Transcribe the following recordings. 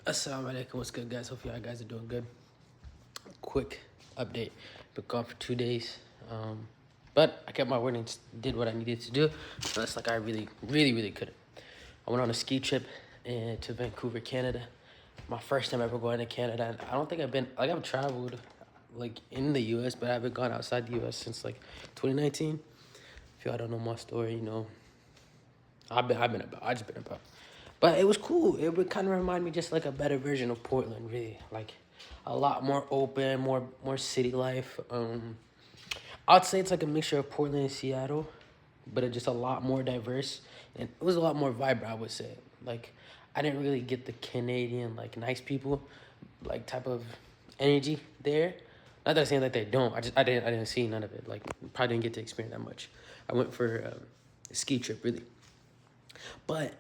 Assalamu alaikum. What's good, guys? Hope y'all guys are doing good. Quick update. Been gone for 2 days. But I kept my word and did what I needed to do. That's like I really couldn't. I went on a ski trip to Vancouver, Canada. My first time ever going to Canada. And I don't think I've traveled like in the US, but I haven't gone outside the US since like 2019. If y'all don't know my story, I just been about. But it was cool. It would kind of remind me just like a better version of Portland, really. Like a lot more open, more city life. I'd say it's like a mixture of Portland and Seattle, but it's just a lot more diverse and it was a lot more vibrant. I would say. Like I didn't really get the Canadian like nice people, like type of energy there. Not that I'm saying that they don't. I didn't see none of it. Like probably didn't get to experience that much. I went for a ski trip really. But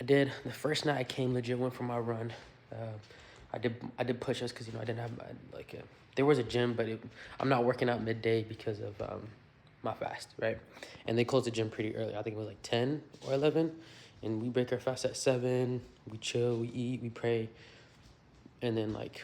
I did the first night I came legit went for my run. Uh, I did push-ups because I didn't have there was a gym, but I'm not working out midday because of my fast, right? And they closed the gym pretty early. I think it was like 10 or 11, and we break our fast at 7. We chill, we eat, we pray, and then like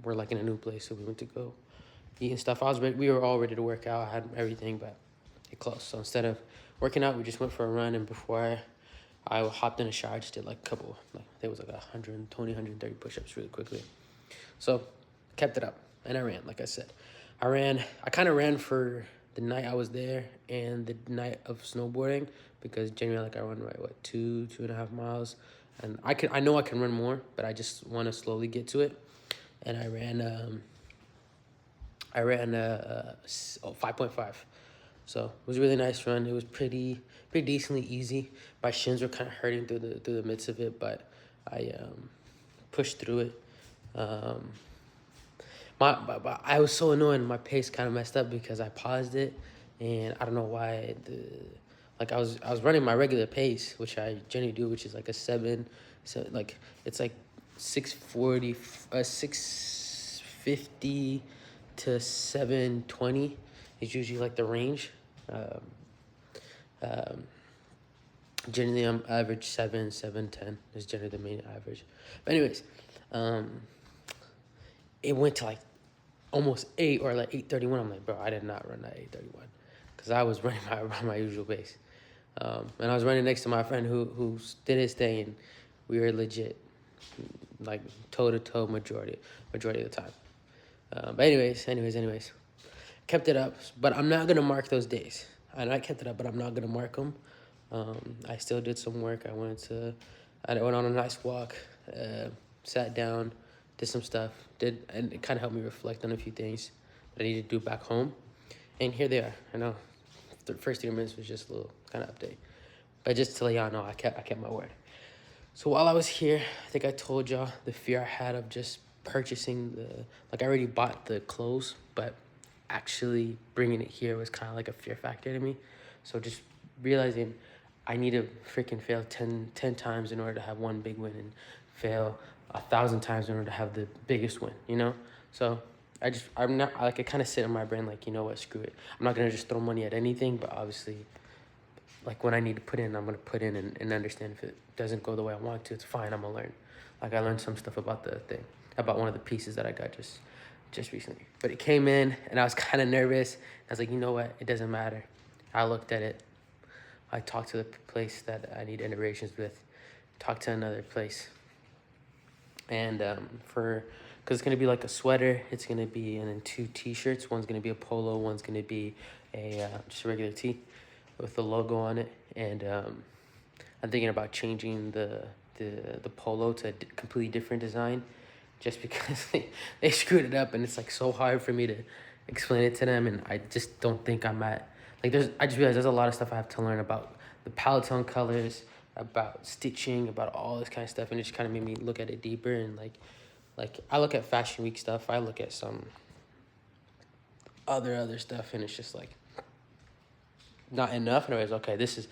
we're like in a new place, so we went to go eat and stuff. We were all ready to work out. I had everything, but it closed. So instead of working out, we just went for a run, and before I hopped in a shower. I just did like a couple, like there was like 120, 130 push-ups really quickly. So kept it up and I ran, like I said. I kind of ran for the night I was there and the night of snowboarding because generally like I run right, 2.5 miles. And I know I can run more, but I just want to slowly get to it. And I ran 5.5. So it was a really nice run. It was pretty decently easy. My shins were kind of hurting through the midst of it, but I pushed through it. But I was so annoyed. My pace kind of messed up because I paused it, and I don't know why. I was running my regular pace, which I generally do, which is like a 7, so like it's like 6:40, 6:50 to 7:20 is usually like the range. Um, um, Generally, I'm average 7:10 is generally the main average. But anyways, um, it went to like almost 8 or like 8:31. I'm like, bro, I did not run that 8:31 because I was running my usual pace. And I was running next to my friend who did his thing, and we were legit like toe to toe majority of the time. But anyways, kept it up. But I'm not gonna mark those days. I kept it up, but I'm not gonna mark them. I still did some work. I went on a nice walk, sat down, did some stuff, and it kind of helped me reflect on a few things that I need to do back home. And here they are. I know the first 3 minutes was just a little kind of update, but just to let y'all know, I kept my word. So while I was here, I think I told y'all the fear I had of just purchasing I already bought the clothes, but actually bringing it here was kind of like a fear factor to me. So just realizing I need to freaking fail 10 times in order to have one big win and fail 1,000 times in order to have the biggest win. So I'm not, like, I kind of sit in my brain like, you know what, screw it. I'm not going to just throw money at anything, but obviously like when I need to put in, I'm gonna put in and understand if it doesn't go the way I want to, it's fine. I'm gonna learn. Like I learned some stuff about about one of the pieces that I got just recently. But it came in and I was kind of nervous. I was like, you know what? It doesn't matter. I looked at it. I talked to the place that I need integrations with. Talked to another place. And because it's gonna be like a sweater, it's gonna be and then 2 t-shirts. One's gonna be a polo. One's gonna be a just a regular tee with the logo on it, and I'm thinking about changing the polo to a completely different design, just because they screwed it up, and it's like so hard for me to explain it to them, and I just don't think I'm at like I just realized there's a lot of stuff I have to learn about the Palatone colors, about stitching, about all this kind of stuff, and it just kind of made me look at it deeper and like I look at Fashion Week stuff, I look at some other stuff, and it's just like not enough. Anyways, okay, it just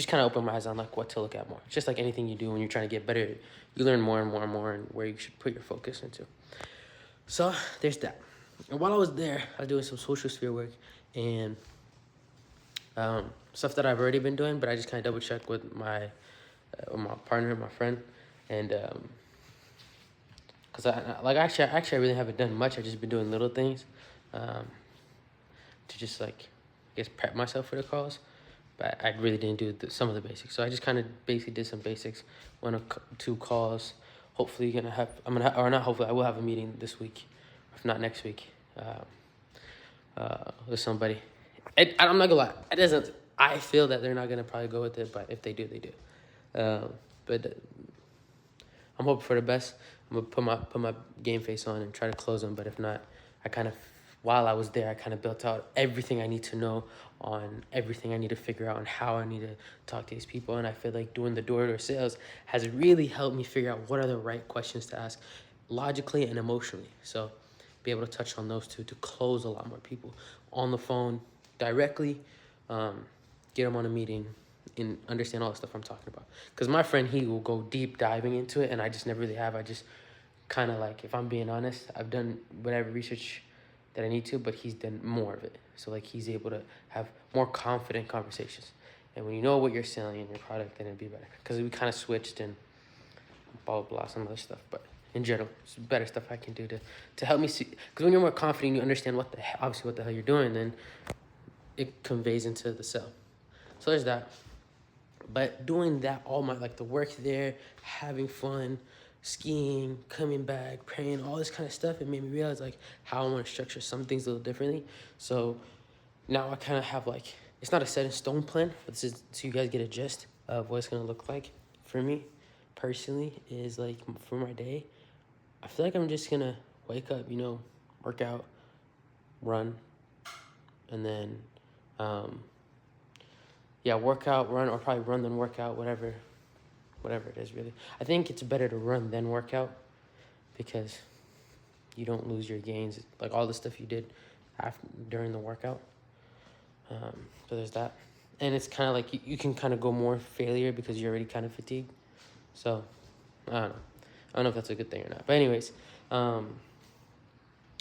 kind of opened my eyes on like what to look at more. It's just like anything you do when you're trying to get better, you learn more and more and more and where you should put your focus into. So there's that. And while I was there, I was doing some social sphere work and stuff that I've already been doing, but I just kind of double checked with my partner, my friend, and Cause I really haven't done much. I've just been doing little things, um, to just like, I guess, prep myself for the calls. But I really didn't do some of the basics. So I just kind of basically did some basics. One or two calls. Hopefully, or not. Hopefully, I will have a meeting this week, if not next week, with somebody. I'm not gonna lie. It doesn't. I feel that they're not gonna probably go with it, but if they do, they do. But I'm hoping for the best. I'm gonna put my game face on and try to close them. But if not, while I was there, I kind of built out everything I need to know on everything I need to figure out on how I need to talk to these people. And I feel like doing the door-to-door sales has really helped me figure out what are the right questions to ask logically and emotionally. So be able to touch on those two to close a lot more people on the phone directly, get them on a meeting, and understand all the stuff I'm talking about. Because my friend, he will go deep diving into it, and I just never really have. I just kind of like, if I'm being honest, I've done whatever research that I need to, but he's done more of it. So like, he's able to have more confident conversations. And when you know what you're selling in your product, then it'd be better. Because we kind of switched and blah, blah, blah, some other stuff. But in general, it's better stuff I can do to help me see. Because when you're more confident, you understand obviously what the hell you're doing, then it conveys into the sell. So there's that. But doing that, all my, like, the work there, having fun, skiing, coming back, praying, all this kind of stuff, it made me realize like how I want to structure some things a little differently. So now I kind of have like, it's not a set in stone plan, but this is so you guys get a gist of what it's gonna look like for me personally. Is like, for my day, I feel like I'm just gonna wake up, work out, run, and then work out, run, or probably run then work out, whatever it is, really. I think it's better to run then work out because you don't lose your gains, like all the stuff you did during the workout. So there's that. And it's kind of like you can kind of go more failure because you're already kind of fatigued. So I don't know if that's a good thing or not. But anyways, I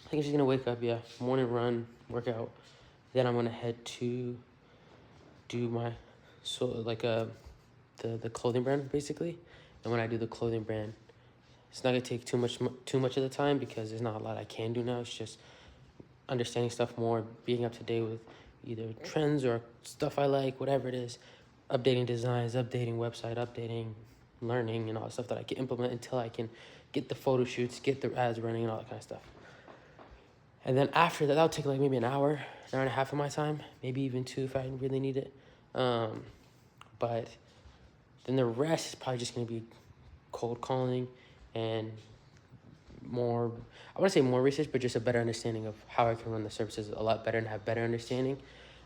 think I'm just gonna wake up, morning run, workout. Then I'm gonna head to do my the clothing brand, basically. And when I do the clothing brand, it's not gonna take too much of the time because there's not a lot I can do now. It's just understanding stuff more, being up to date with either trends or stuff I like, whatever it is, updating designs, updating website, updating learning, and all the stuff that I can implement until I can get the photo shoots, get the ads running, and all that kind of stuff. And then after that, that'll take like maybe an hour and a half of my time, maybe even 2 if I really need it. But then the rest is probably just going to be cold calling and more, I want to say more research, but just a better understanding of how I can run the services a lot better and have better understanding.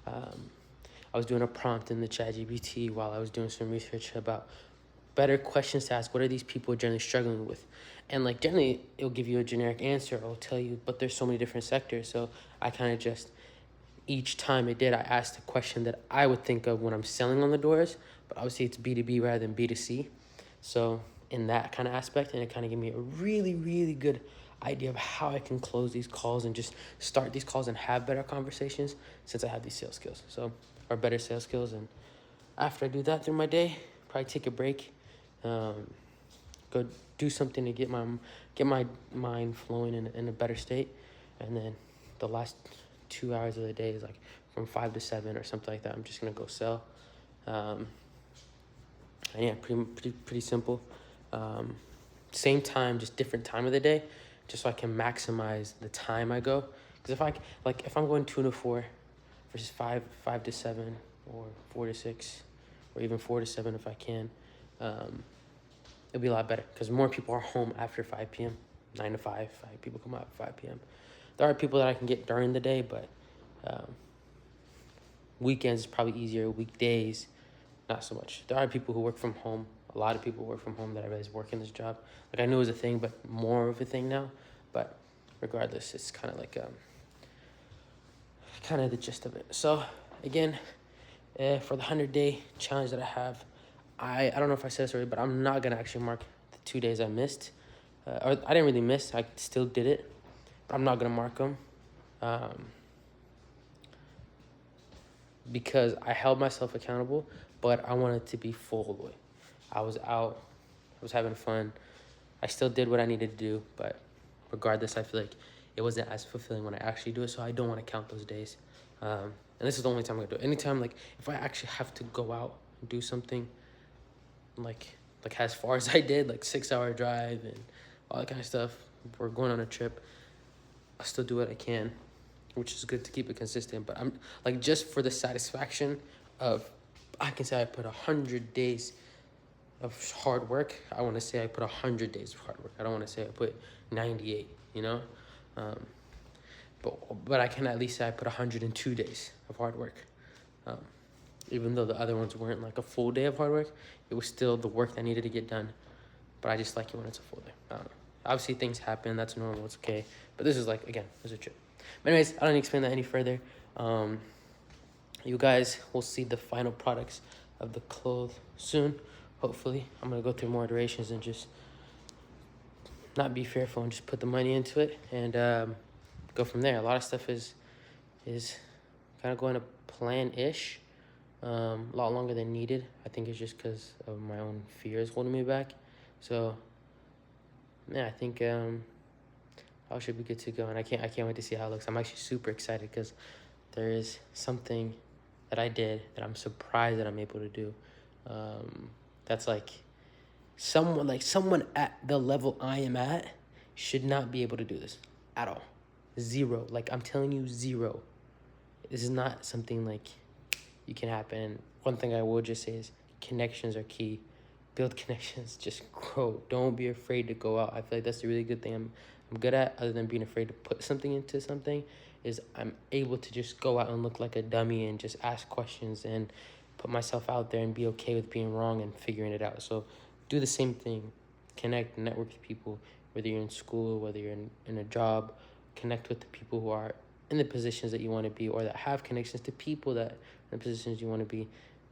I was doing a prompt in the ChatGPT while I was doing some research about better questions to ask. What are these people generally struggling with? And like, generally it'll give you a generic answer. It'll tell you, but there's so many different sectors. So I kind of just, each time I asked a question that I would think of when I'm selling on the doors, but obviously it's B2B rather than B2C. So in that kind of aspect, and it kind of gave me a really, really good idea of how I can close these calls and just start these calls and have better conversations since I have these sales skills. So, or better sales skills. And after I do that through my day, probably take a break, go do something to get my mind flowing in a better state. And then the last 2 hours of the day is like from 5 to 7 or something like that. I'm just gonna go sell. And yeah, pretty simple. Same time, just different time of the day, just so I can maximize the time I go. Because if I'm going 2 to 4 versus 5 to 7 or 4 to 6 or even 4 to 7 if I can, it'll be a lot better because more people are home after 5 p.m. 9 to 5 people come out at 5 p.m. There are people that I can get during the day, but weekends is probably easier. Weekdays, not so much. There are people who work from home. A lot of people work from home that I realize work in this job. Like, I knew it was a thing, but more of a thing now. But regardless, it's kind of like kind of the gist of it. So again, for the 100-day challenge that I have, I don't know if I said this already, but I'm not gonna actually mark the 2 days I missed. Or I didn't really miss. I still did it, but I'm not gonna mark them. Because I held myself accountable, but I wanted to be full of it. I was out, I was having fun, I still did what I needed to do, but regardless, I feel like it wasn't as fulfilling when I actually do it. So I don't want to count those days. And this is the only time I'm gonna do it. Anytime, like if I actually have to go out and do something, like as far as I did, like 6 hour drive and all that kind of stuff, we're going on a trip, I still do what I can, which is good to keep it consistent. But I'm like, just for the satisfaction of, I can say I put 100 days of hard work. I want to say I put 100 days of hard work. I don't want to say I put 98, you know? Um, but I can at least say I put 102 days of hard work. Um, Even though the other ones weren't like a full day of hard work, it was still the work that needed to get done. But I just like it when it's a full day. I don't know. Obviously, things happen. That's normal. It's okay. But this is like, again, it was a trip. But anyways, I don't need to explain that any further. You guys will see the final products of the clothes soon. Hopefully, I'm going to go through more iterations and just not be fearful and just put the money into it and go from there. A lot of stuff is kind of going to plan-ish. A lot longer than needed. I think it's just because of my own fears holding me back. So yeah, I think I should be good to go, and I can't wait to see how it looks. I'm actually super excited because there is something that I did that I'm surprised that I'm able to do. That's like someone at the level I am at should not be able to do this at all. Zero. Like, I'm telling you, zero. This is not something like you can happen. And one thing I will just say is connections are key. Build connections, just grow. Don't be afraid to go out. I feel like that's a really good thing I'm good at, other than being afraid to put something into something, is I'm able to just go out and look like a dummy and just ask questions and put myself out there and be okay with being wrong and figuring it out. So do the same thing. Connect, network with people, whether you're in school, whether you're in a job. Connect with the people who are in the positions that you want to be, or that have connections to people that are in the positions you want to be,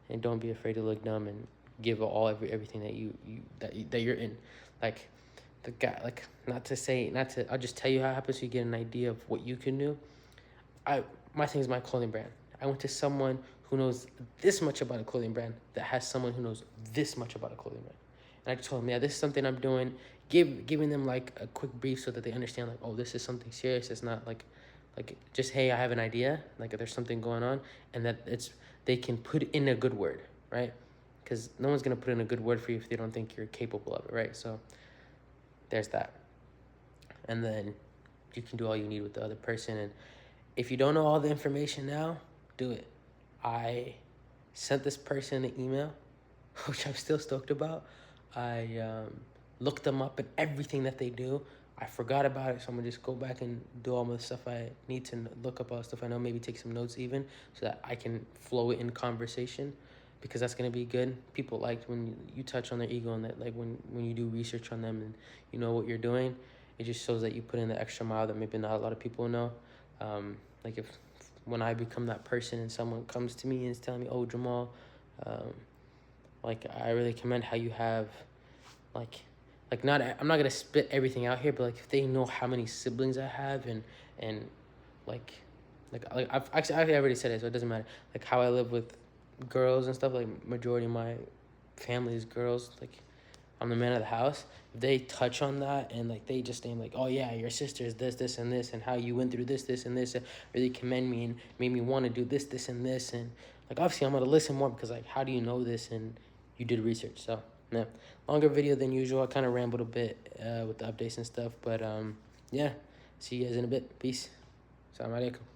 and don't be afraid to look dumb and give everything that you're in. Like the guy, like I'll just tell you how it happens so you get an idea of what you can do. My thing is my clothing brand. I went to someone who knows this much about a clothing brand that has someone who knows this much about a clothing brand. And I told them, yeah, this is something I'm doing. Giving them like a quick brief so that they understand, like, oh, this is something serious. It's not like just, hey, I have an idea, like there's something going on, and that they can put in a good word, right? Because no one's gonna put in a good word for you if they don't think you're capable of it, right? So there's that. And then you can do all you need with the other person. And if you don't know all the information now, do it. I sent this person an email, which I'm still stoked about. I looked them up and everything that they do. I forgot about it, so I'm gonna just go back and do all the stuff I need to look up, all the stuff I know, maybe take some notes even, so that I can flow it in conversation, because that's gonna be good. People like when you touch on their ego, and that, like when you do research on them and you know what you're doing, it just shows that you put in the extra mile that maybe not a lot of people know. Like when I become that person and someone comes to me and is telling me, oh, Jamal, like I really commend how you have I'm not gonna spit everything out here, but like if they know how many siblings I have and like I've already said it, so it doesn't matter. Like how I live with girls and stuff, like majority of my family is girls. Like I'm the man of the house. If they touch on that and like they just name like, oh yeah, your sister is this, and this, and how you went through this, and this, and really commend me and made me want to do this, and this, and like obviously I'm gonna listen more, because like how do you know this and you did research? So yeah, longer video than usual. I kind of rambled a bit with the updates and stuff, but yeah, see you guys in a bit. Peace. Assalamu alaikum.